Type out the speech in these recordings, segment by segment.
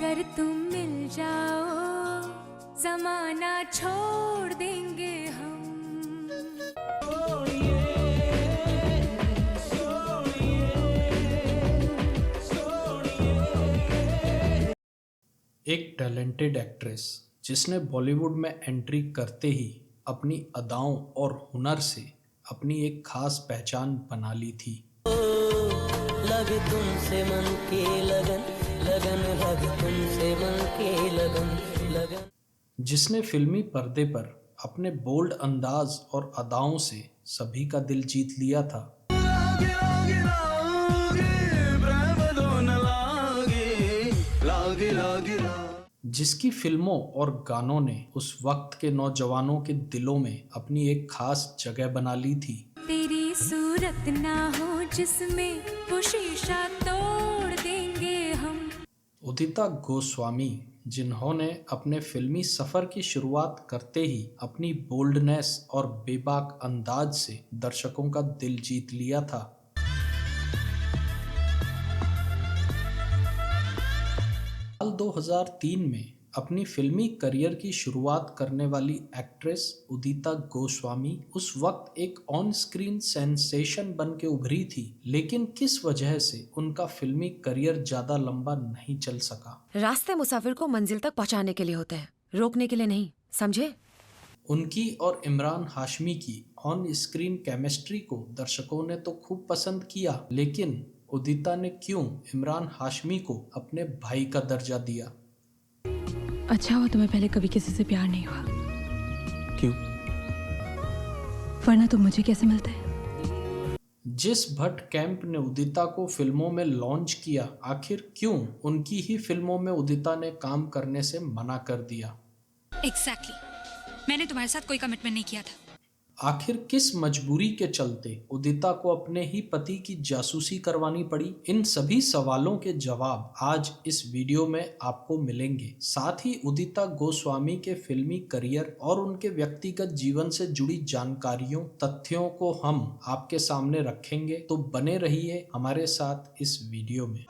अगर तुम मिल जाओ जमाना छोड़ देंगे हम। एक टैलेंटेड एक्ट्रेस जिसने बॉलीवुड में एंट्री करते ही अपनी अदाओं और हुनर से अपनी एक खास पहचान बना ली थी। लगे तुमसे मन की लगन, लगन लगे तुमसे मन की लगन, लगन। जिसने फिल्मी पर्दे पर अपने बोल्ड अंदाज और अदाओं से सभी का दिल जीत लिया था। जिसकी फिल्मों और गानों ने उस वक्त के नौजवानों के दिलों में अपनी एक खास जगह बना ली थी। तेरी सूरत ना हो जिसमें वो शीशा तोड़ देंगे हम। उदिता गोस्वामी, जिन्होंने अपने फिल्मी सफर की शुरुआत करते ही अपनी बोल्डनेस और बेबाक अंदाज से दर्शकों का दिल जीत लिया था। साल 2003 में अपनी फिल्मी करियर की शुरुआत करने वाली एक्ट्रेस उदिता गोस्वामी उस वक्त एक ऑन स्क्रीन सेंसेशन बन के उभरी थी, लेकिन किस वजह से उनका फिल्मी करियर ज्यादा लंबा नहीं चल सका। रास्ते मुसाफिर को मंजिल तक पहुंचाने के लिए होते हैं, रोकने के लिए नहीं, समझे? उनकी और इमरान हाशमी की ऑन स्क्रीन केमिस्ट्री को दर्शकों ने तो खूब पसंद किया, लेकिन उदिता ने क्यों इमरान हाशमी को अपने भाई का दर्जा दिया? अच्छा हुआ तुम्हें पहले कभी किसी से प्यार नहीं हुआ। क्यों? वरना तुम मुझे कैसे मिलते? जिस भट्ट कैंप ने उदिता को फिल्मों में लॉन्च किया, आखिर क्यों उनकी ही फिल्मों में उदिता ने काम करने से मना कर दिया? एग्जैक्टली, मैंने तुम्हारे साथ कोई कमिटमेंट नहीं किया था। आखिर किस मजबूरी के चलते उदिता को अपने ही पति की जासूसी करवानी पड़ी? इन सभी सवालों के जवाब आज इस वीडियो में आपको मिलेंगे। साथ ही उदिता गोस्वामी के फिल्मी करियर और उनके व्यक्तिगत जीवन से जुड़ी जानकारियों, तथ्यों को हम आपके सामने रखेंगे, तो बने रहिए हमारे साथ इस वीडियो में।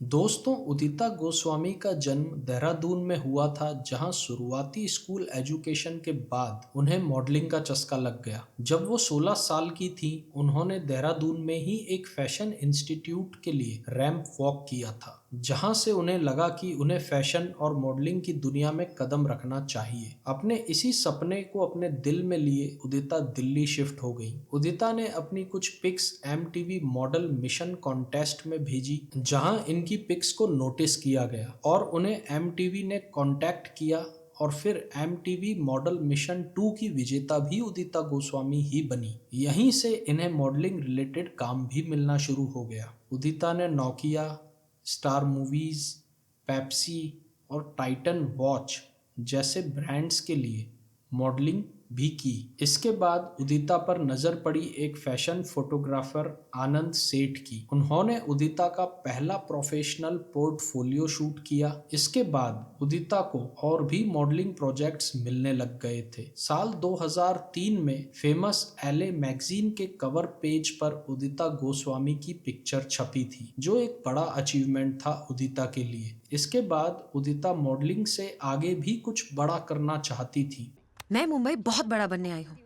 दोस्तों, उदिता गोस्वामी का जन्म देहरादून में हुआ था, जहां शुरुआती स्कूल एजुकेशन के बाद उन्हें मॉडलिंग का चस्का लग गया। जब वो 16 साल की थी, उन्होंने देहरादून में ही एक फैशन इंस्टीट्यूट के लिए रैंप वॉक किया था, जहां से उन्हें लगा कि उन्हें फैशन और मॉडलिंग की दुनिया में कदम रखना चाहिए। अपने इसी सपने को अपने दिल में लिए उदिता दिल्ली शिफ्ट हो गई। उदिता ने अपनी कुछ pics MTV model mission contest में भेजी, जहां इनकी पिक्स को नोटिस किया गया और उन्हें MTV ने कांटेक्ट किया, और फिर MTV मॉडल मिशन 2 की विजेता भी उदिता गोस्वामी ही बनी। यहीं से इन्हें मॉडलिंग रिलेटेड काम भी मिलना शुरू हो गया। उदिता ने नोकिया, स्टार मूवीज, पेप्सी और टाइटन वॉच जैसे ब्रांड्स के लिए मॉडलिंग भी की। इसके बाद उदिता पर नजर पड़ी एक फैशन फोटोग्राफर आनंद सेठ की। उन्होंने उदिता का पहला प्रोफेशनल पोर्टफोलियो शूट किया। इसके बाद उदिता को और भी मॉडलिंग प्रोजेक्ट्स मिलने लग गए थे। साल 2003 में फेमस LA मैगजीन के कवर पेज पर उदिता गोस्वामी की पिक्चर छपी थी, जो एक बड़ा अचीवमेंट था उदिता के लिए। इसके बाद उदिता मॉडलिंग से आगे भी कुछ बड़ा करना चाहती थी। मैं मुंबई बहुत बड़ा बनने आई हूँ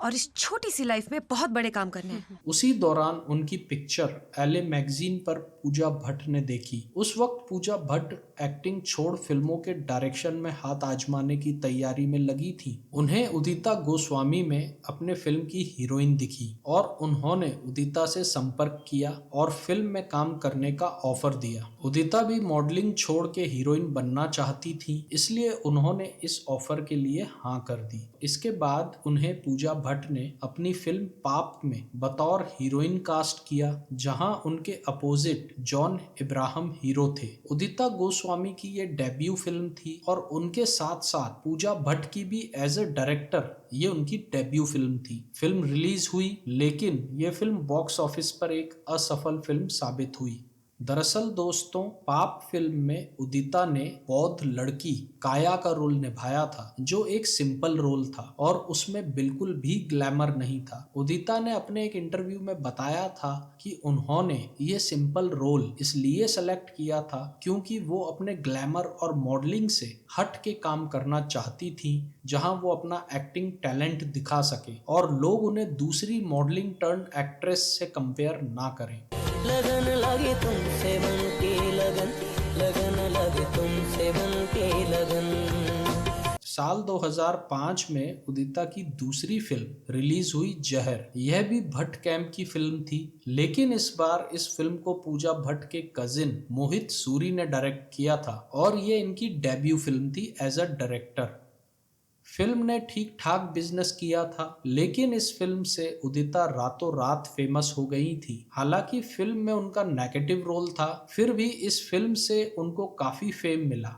और इस छोटी सी लाइफ में बहुत बड़े काम करने हैं। उसी दौरान उनकी पिक्चर LA मैगजीन पर पूजा भट्ट ने देखी। उस वक्त पूजा भट्ट एक्टिंग छोड़ फिल्मों के डायरेक्शन में हाथ आजमाने की तैयारी में लगी थी। उन्हें उदिता गोस्वामी में अपने फिल्म की हीरोइन दिखी और उन्होंने उदिता से संपर्क किया और फिल्म में काम करने का ऑफर दिया। उदिता भी मॉडलिंग छोड़ के हीरोइन बनना चाहती थी, इसलिए उन्होंने इस ऑफर के लिए हाँ कर दी। इसके बाद उन्हें पूजा भट्ट ने अपनी फिल्म पाप में बतौर हीरोइन कास्ट किया, जहां उनके अपोजिट जॉन इब्राहिम हीरो थे। उदिता गोस्वामी की ये डेब्यू फिल्म थी और उनके साथ साथ पूजा भट्ट की भी एज ए डायरेक्टर ये उनकी डेब्यू फिल्म थी। फिल्म रिलीज हुई, लेकिन ये फिल्म बॉक्स ऑफिस पर एक असफल फिल्म साबित हुई। दरअसल दोस्तों, पाप फिल्म में उदिता ने बौद्ध लड़की काया का रोल निभाया था, जो एक सिंपल रोल था और उसमें बिल्कुल भी ग्लैमर नहीं था। उदिता ने अपने एक इंटरव्यू में बताया था कि उन्होंने ये सिंपल रोल इसलिए सेलेक्ट किया था क्योंकि वो अपने ग्लैमर और मॉडलिंग से हट के काम करना चाहती थी, जहां वो अपना एक्टिंग टैलेंट दिखा सके और लोग उन्हें दूसरी मॉडलिंग टर्न एक्ट्रेस से कंपेयर ना करें। लगन लगे तुमसे मन के लगन, लगन लगे तुमसे मन के लगन। साल 2005 में उदिता की दूसरी फिल्म रिलीज हुई जहर। यह भी भट्ट कैंप की फिल्म थी, लेकिन इस बार इस फिल्म को पूजा भट्ट के कजिन मोहित सूरी ने डायरेक्ट किया था और ये इनकी डेब्यू फिल्म थी एज अ डायरेक्टर। फिल्म ने ठीक ठाक बिजनेस किया था, लेकिन इस फिल्म से उदिता रातों रात फेमस हो गई थी। हालांकि फिल्म में उनका नेगेटिव रोल था, फिर भी इस फिल्म से उनको काफी फेम मिला।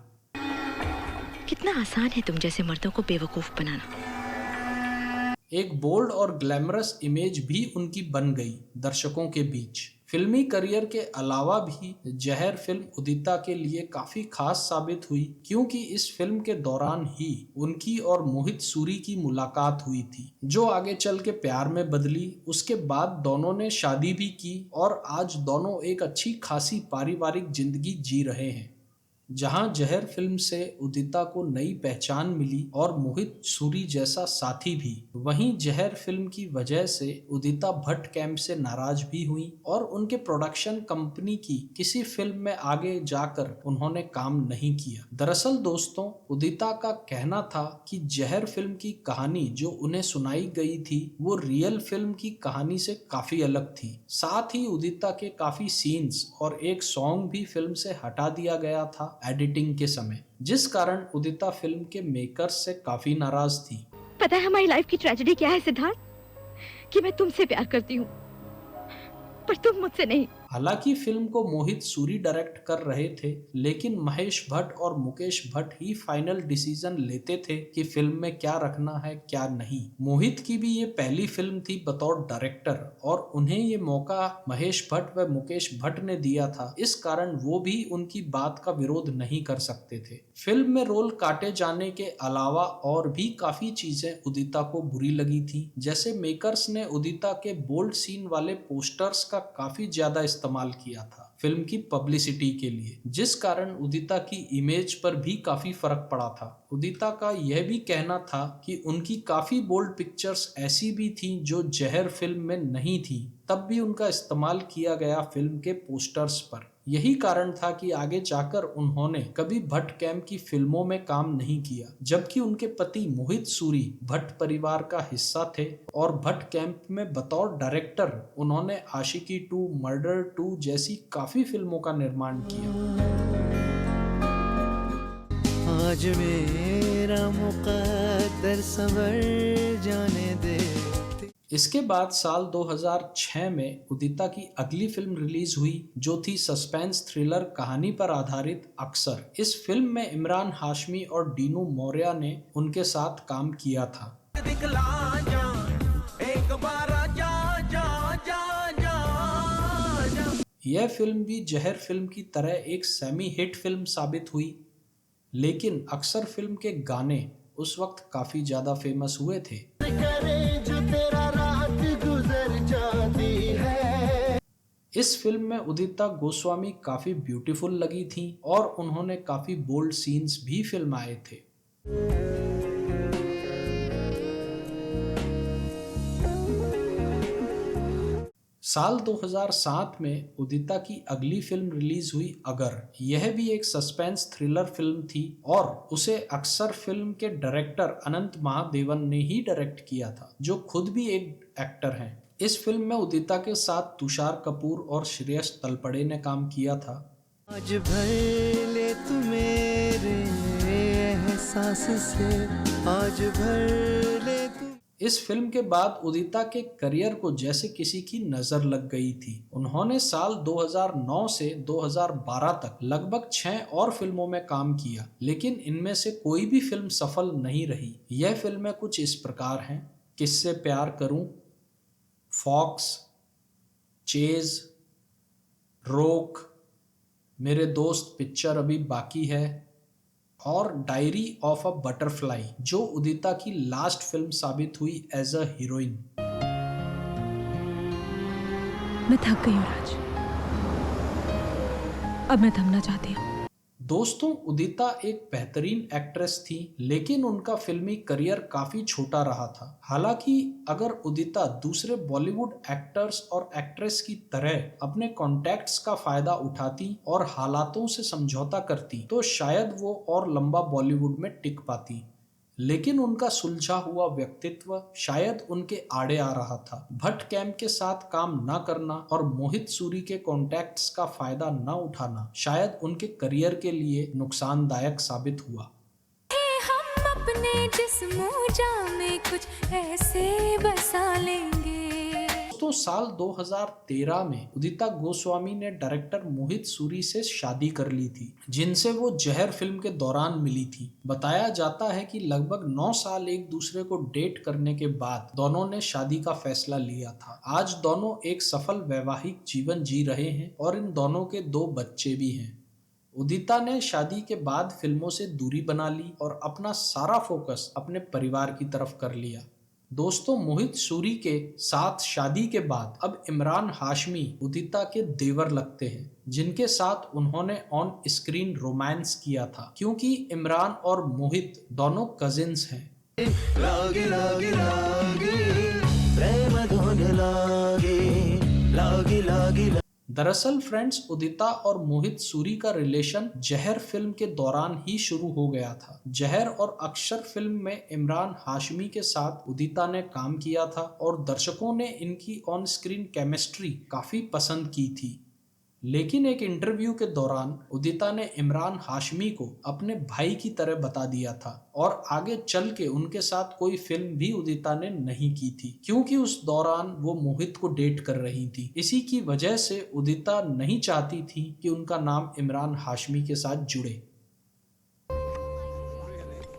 कितना आसान है तुम जैसे मर्दों को बेवकूफ बनाना। एक बोल्ड और ग्लैमरस इमेज भी उनकी बन गई दर्शकों के बीच। फिल्मी करियर के अलावा भी जहर फिल्म उदिता के लिए काफी खास साबित हुई, क्योंकि इस फिल्म के दौरान ही उनकी और मोहित सूरी की मुलाकात हुई थी, जो आगे चल के प्यार में बदली। उसके बाद दोनों ने शादी भी की और आज दोनों एक अच्छी खासी पारिवारिक जिंदगी जी रहे हैं। जहां जहर फिल्म से उदिता को नई पहचान मिली और मोहित सूरी जैसा साथी भी, वहीं जहर फिल्म की वजह से उदिता भट्ट कैंप से नाराज भी हुई और उनके प्रोडक्शन कंपनी की किसी फिल्म में आगे जाकर उन्होंने काम नहीं किया। दरअसल दोस्तों, उदिता का कहना था कि जहर फिल्म की कहानी जो उन्हें सुनाई गई थी वो रियल फिल्म की कहानी से काफी अलग थी। साथ ही उदिता के काफी सीन्स और एक सॉन्ग भी फिल्म से हटा दिया गया था एडिटिंग के समय, जिस कारण उदिता फिल्म के मेकर्स से काफी नाराज थी। पता है हमारी लाइफ की ट्रेजेडी क्या है सिद्धार्थ? कि मैं तुमसे प्यार करती हूँ पर तुम मुझसे नहीं। हालांकि फिल्म को मोहित सूरी डायरेक्ट कर रहे थे, लेकिन महेश भट्ट और मुकेश भट्ट ही फाइनल डिसीजन लेते थे कि फिल्म में क्या रखना है क्या नहीं। मोहित की भी ये पहली फिल्म थी बतौर डायरेक्टर और उन्हें ये मौका महेश भट्ट व मुकेश भट्ट ने दिया था, इस कारण वो भी उनकी बात का विरोध नहीं कर सकते थे। फिल्म में रोल काटे जाने के अलावा और भी काफी चीजें उदिता को बुरी लगी थी, जैसे मेकर्स ने उदिता के बोल्ड सीन वाले पोस्टर्स का काफी ज्यादा इस्तेमाल किया था फिल्म की पब्लिसिटी के लिए, जिस कारण उदिता की इमेज पर भी काफी फर्क पड़ा था। उदिता का यह भी कहना था कि उनकी काफी बोल्ड पिक्चर्स ऐसी भी थी जो जहर फिल्म में नहीं थी, तब भी उनका इस्तेमाल किया गया फिल्म के पोस्टर्स पर। यही कारण था कि आगे जाकर उन्होंने कभी भट्ट कैंप की फिल्मों में काम नहीं किया, जबकि उनके पति मोहित सूरी भट्ट परिवार का हिस्सा थे और भट्ट कैंप में बतौर डायरेक्टर उन्होंने आशिकी 2, मर्डर 2 जैसी काफी फिल्मों का निर्माण किया। आज मेरा मुकद्दर संवर जाने दे। इसके बाद साल 2006 में उदिता की अगली फिल्म रिलीज हुई, जो थी सस्पेंस थ्रिलर कहानी पर आधारित अक्सर। इस फिल्म में इमरान हाशमी और डीनू मौर्य ने उनके साथ काम किया था। यह फिल्म भी जहर फिल्म की तरह एक सेमी हिट फिल्म साबित हुई, लेकिन अक्सर फिल्म के गाने उस वक्त काफी ज्यादा फेमस हुए थे। इस फिल्म में उदिता गोस्वामी काफी ब्यूटीफुल लगी थी और उन्होंने काफी बोल्ड सीन्स भी फिल्माए थे। साल 2007 में उदिता की अगली फिल्म रिलीज हुई अगर। यह भी एक सस्पेंस थ्रिलर फिल्म थी और उसे अक्सर फिल्म के डायरेक्टर अनंत महादेवन ने ही डायरेक्ट किया था, जो खुद भी एक एक्टर हैं। इस फिल्म में उदिता के साथ तुषार कपूर और श्रेयस तलपड़े ने काम किया था। आज भर ले तू मेरे एहसास से, आज भर ले तू। इस फिल्म के बाद उदिता के करियर को जैसे किसी की नजर लग गई थी। उन्होंने साल 2009 से 2012 तक लगभग 6 और फिल्मों में काम किया, लेकिन इनमें से कोई भी फिल्म सफल नहीं रही। यह फिल्में कुछ इस प्रकार हैं: किससे प्यार करूं, फॉक्स, चेज, रोक, मेरे दोस्त पिक्चर अभी बाकी है और डायरी ऑफ अ बटरफ्लाई, जो उदिता की लास्ट फिल्म साबित हुई एज अ हीरोइन। मैं थक गई हूँ राज, अब मैं थमना चाहती हूँ। दोस्तों, उदिता एक बेहतरीन एक्ट्रेस थी, लेकिन उनका फिल्मी करियर काफी छोटा रहा था। हालांकि अगर उदिता दूसरे बॉलीवुड एक्टर्स और एक्ट्रेस की तरह अपने कॉन्टैक्ट्स का फायदा उठाती और हालातों से समझौता करती तो शायद वो और लंबा बॉलीवुड में टिक पाती। लेकिन उनका सुलझा हुआ व्यक्तित्व शायद उनके आड़े आ रहा था। भट्ट कैंप के साथ काम न करना और मोहित सूरी के कॉन्टैक्ट्स का फायदा न उठाना शायद उनके करियर के लिए नुकसानदायक साबित हुआ। हम अपने जिस्मों जामे कुछ ऐसे बसा लेंगे। दोस्तों, साल 2013 में उदिता गोस्वामी ने डायरेक्टर मोहित सूरी से शादी कर ली थी, जिनसे वो जहर फिल्म के दौरान मिली थी। बताया जाता है कि लगभग 9 साल एक दूसरे को डेट करने के बाद दोनों ने शादी का फैसला लिया था। आज दोनों एक सफल वैवाहिक जीवन जी रहे हैं और इन दोनों के 2 बच्चे भी हैं। उदिता ने शादी के बाद फिल्मों से दूरी बना ली और अपना सारा फोकस अपने परिवार की तरफ कर लिया। दोस्तों, मोहित सूरी के साथ शादी के बाद अब इमरान हाशमी उदिता के देवर लगते हैं, जिनके साथ उन्होंने ऑन स्क्रीन रोमांस किया था, क्योंकि इमरान और मोहित दोनों कजिन्स हैं। लागे लागे लागे प्रेम धुन लागे लागे लागे। दरअसल फ्रेंड्स, उदिता और मोहित सूरी का रिलेशन जहर फिल्म के दौरान ही शुरू हो गया था। जहर और अक्षर फिल्म में इमरान हाशमी के साथ उदिता ने काम किया था और दर्शकों ने इनकी ऑन स्क्रीन केमिस्ट्री काफी पसंद की थी। लेकिन एक इंटरव्यू के दौरान उदिता ने इमरान हाशमी को अपने भाई की तरह बता दिया था और आगे चल के उनके साथ कोई फिल्म भी उदिता ने नहीं की थी, क्योंकि उस दौरान वो मोहित को डेट कर रही थी। इसी की वजह से उदिता नहीं चाहती थी कि उनका नाम इमरान हाशमी के साथ जुड़े।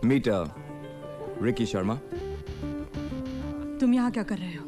Meet Ricky Sharma. तुम यहाँ क्या कर रहे हो?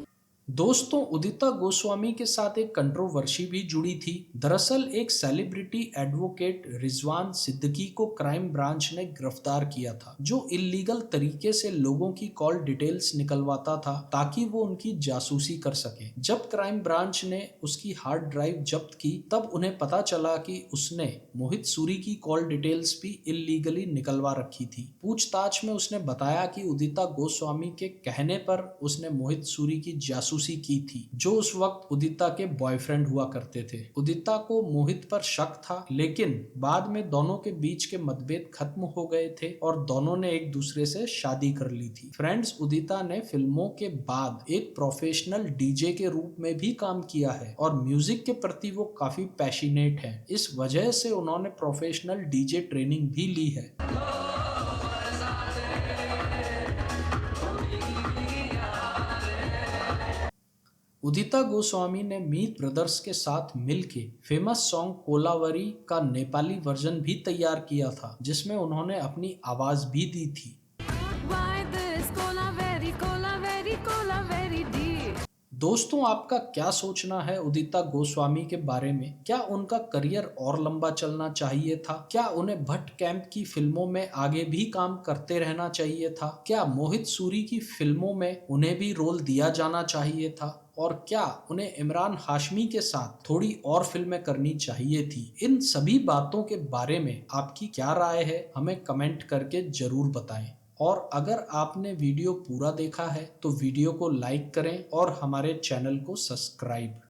दोस्तों, उदिता गोस्वामी के साथ एक कंट्रोवर्सी भी जुड़ी थी। दरअसल एक सेलिब्रिटी एडवोकेट रिजवान सिद्दीकी को क्राइम ब्रांच ने गिरफ्तार किया था, जो इल्लीगल तरीके से लोगों की कॉल डिटेल्स निकलवाता था ताकि वो उनकी जासूसी कर सके। जब क्राइम ब्रांच ने उसकी हार्ड ड्राइव जब्त की, तब उन्हें पता चला कि उसने मोहित सूरी की कॉल डिटेल्स भी इल्लीगली निकलवा रखी थी। पूछताछ में उसने बताया कि उदिता गोस्वामी के कहने पर उसने मोहित सूरी की जासूसी की थी, जो उस वक्त उदिता के बॉयफ्रेंड हुआ करते थे। उदिता को मोहित पर शक था, लेकिन बाद में दोनों के बीच के मतभेद खत्म हो गए थे और दोनों ने एक दूसरे से शादी कर ली थी। फ्रेंड्स, उदिता ने फिल्मों के बाद एक प्रोफेशनल डीजे के रूप में भी काम किया है और म्यूजिक के प्रति वो काफी पैशनेट है। इस वजह से उन्होंने प्रोफेशनल डीजे ट्रेनिंग भी ली है। उदिता गोस्वामी ने मीत ब्रदर्स के साथ मिलके फेमस सॉन्ग कोलावरी का नेपाली वर्जन भी तैयार किया था, जिसमें उन्होंने अपनी आवाज भी दी थी। दोस्तों, आपका क्या सोचना है उदिता गोस्वामी के बारे में? क्या उनका करियर और लंबा चलना चाहिए था? क्या उन्हें भट्ट कैंप की फिल्मों में आगे भी काम करते रहना चाहिए था? क्या मोहित सूरी की फिल्मों में उन्हें भी रोल दिया जाना चाहिए था? और क्या उन्हें इमरान हाशमी के साथ थोड़ी और फिल्में करनी चाहिए थी? इन सभी बातों के बारे में आपकी क्या राय है, हमें कमेंट करके जरूर बताएं। और अगर आपने वीडियो पूरा देखा है तो वीडियो को लाइक करें और हमारे चैनल को सब्सक्राइब